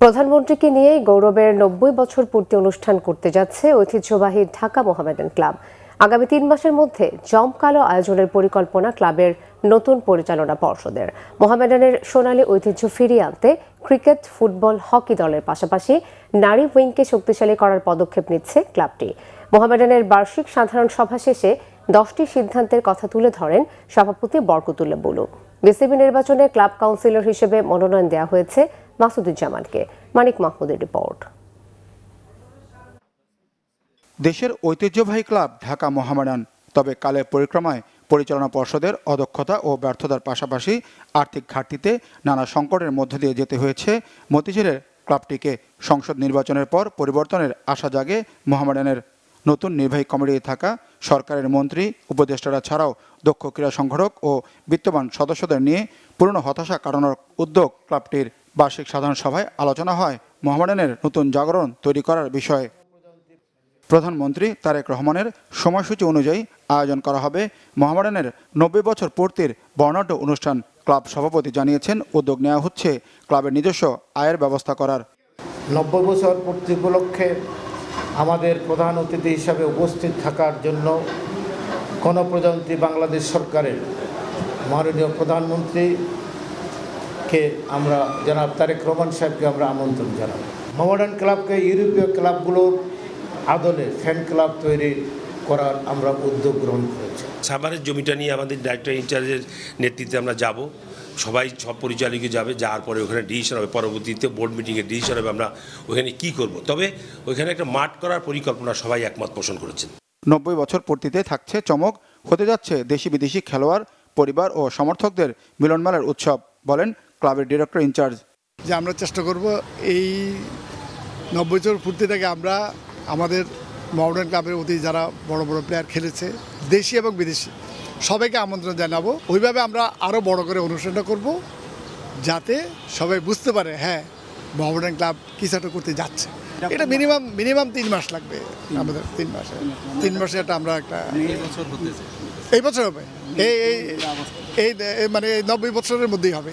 প্রধানমন্ত্রীকে নিয়ে গৌরবের ৯০ বছর পূর্তি অনুষ্ঠান করতে যাচ্ছে ঐতিহ্যবাহী ঢাকা মোহামেডান ক্লাব। আগামী ৩ মাসের মধ্যে জমকালো আয়োজনের পরিকল্পনা ক্লাবের নতুন পরিচালনা পর্ষদের। মোহামেডানের সোনালী ঐতিহ্য ফিরিয়ে আনতে ক্রিকেট, ফুটবল, হকি দলের পাশাপাশি নারী উইংকে শক্তিশালী করার পদক্ষেপ নিচ্ছে ক্লাবটি। মোহামেডানের বার্ষিক সাধারণ সভা শেষে 10টি সিদ্ধান্তের কথা তুলে ধরেন সভাপতি বরকতুল্লাহ বুলু। বিসিবি নির্বাচনে ক্লাব কাউন্সিলর হিসেবে মনোনয়ন দেওয়া হয়েছে মাসুদুজ্জামানকে। মানিক মাহমুদের রিপোর্ট। দেশের ঐতিহ্যবাহী ক্লাব ঢাকা মোহামেডান, তবে কালের পরিক্রমায় পরিচালনা পর্ষদের অদক্ষতা ও ব্যর্থতার পাশাপাশি আর্থিক ঘাটতিতে নানা সংকটের মধ্য দিয়ে যেতে হয়েছে মতিঝিলের ক্লাবটিকে। সংসদ নির্বাচনের পর পরিবর্তনের আশা জাগে মোহামেডানের। নতুন নির্বাহী কমিটিতে থাকা সরকারের মন্ত্রী, উপদেষ্টারা ছাড়াও দক্ষ ক্রীড়া সংগঠক ও বিত্তবান সদস্যদের নিয়ে পুরনো হতাশা কাটানোর উদ্যোগ ক্লাবটির। বার্ষিক সাধারণ সভায় আলোচনা হয় মোহামেডানের নতুন জাগরণ তৈরি করার বিষয়ে। প্রধানমন্ত্রী তারেক রহমানের সময়সূচি অনুযায়ী আয়োজন করা হবে মোহামেডানের ৯০ বছর পূর্তির বর্ণাঢ্য অনুষ্ঠান। ক্লাব সভাপতি জানিয়েছেন, উদ্যোগ নেওয়া হচ্ছে ক্লাবের নিজস্ব আয়ের ব্যবস্থা করার। ৯০ বছর পূর্তি উপলক্ষে আমাদের প্রধান অতিথি হিসাবে উপস্থিত থাকার জন্য গণপ্রজাতন্ত্রী বাংলাদেশ সরকারের মাননীয় প্রধানমন্ত্রীকে আমরা জনাব তারেক রহমান সাহেবকে আমরা আমন্ত্রণ জানাব। মোহামেডান ক্লাবকে ইউরোপীয় ক্লাবগুলোর আদলে ফ্যান ক্লাব তৈরি করার আমরা উদ্যোগ গ্রহণ করেছি। সাভারের জমিটা নিয়ে আমাদের ডাইরেক্টর ইনচার্জের নেতৃত্বে আমরা যাব, সব পরিচালকই যাবে, যাওয়ার পরে ওখানে ডিসিশন হবে, পরবর্তীতে বোর্ড মিটিংয়ে ডিসিশন হবে আমরা ওখানে কী করব। তবে ওইখানে একটা মাঠ করার পরিকল্পনা সবাই একমত পোষণ করেছেন। ৯০ বছর পূর্তিতে থাকছে চমক, হতে যাচ্ছে দেশি বিদেশি খেলোয়াড়, পরিবার ও সমর্থকদের মিলনমেলার উৎসব, বলেন ক্লাবের ডিরেক্টর ইনচার্জ। যে আমরা চেষ্টা করব এই ৯০ বছর পূর্তি থেকে আমরা আমাদের মোহামেডান ক্লাবের অতি যারা বড় বড় প্লেয়ার খেলেছে, দেশি এবং বিদেশি, সবাইকে আমন্ত্রণ জানাবো। ওইভাবে আমরা আরও বড় করে অনুষ্ঠানটা করব, যাতে সবাই বুঝতে পারে হ্যাঁ মোহামেডান ক্লাব কিছু একটা করতে যাচ্ছে। এটা মিনিমাম 3 মাস লাগবে আমাদের। 3 মাসে এটা আমরা একটা এই বছর হবে, এই মানে ৯০ বছরের মধ্যেই হবে।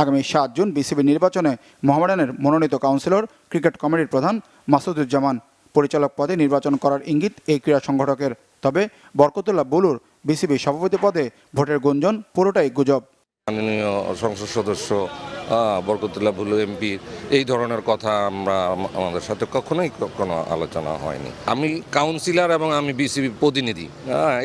আগামী ৭ জুন বিসিবি নির্বাচনে মোহামেডানের মনোনীত কাউন্সিলর, ক্রিকেট কমিটির প্রধান মাসুদুজ্জামান পরিচালক পদে নির্বাচন করার ইঙ্গিত এই ক্রীড়া সংগঠকের। তবে বরকতুল্লাহ বুলুর বিসিবি সভাপতি পদে ভোটের গুঞ্জন পুরোটাই গুজব। মাননীয় সংসদ সদস্য বরকতুল্লাহ বুলু এমপি এই ধরনের কথা আমাদের সাথে কখনো আলোচনা হয়নি। আমি কাউন্সিলর এবং আমি বিসিবি প্রতিনিধি,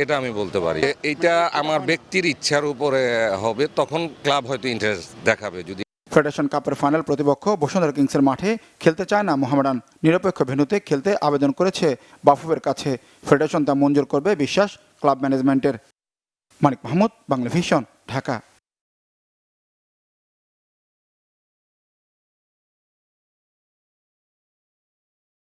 এটা আমি বলতে পারি। এটা আমার ব্যক্তির ইচ্ছার উপরে হবে, তখন ক্লাব হয়তো ইন্টারেস্ট দেখাবে। যদি ফেডারেশন কাপের ফাইনাল প্রতিপক্ষ বসুন্ধরা কিংসের মাঠে খেলতে চায় না মোহামেডান, নিরপেক্ষ ভেন্যুতে খেলতে আবেদন করেছে বাফুফের কাছে। ফেডারেশন তা মঞ্জুর করবে বিশ্বাস ক্লাব ম্যানেজমেন্টের। মানিক মাহমুদ, বাংলা ভিশন, ঢাকা।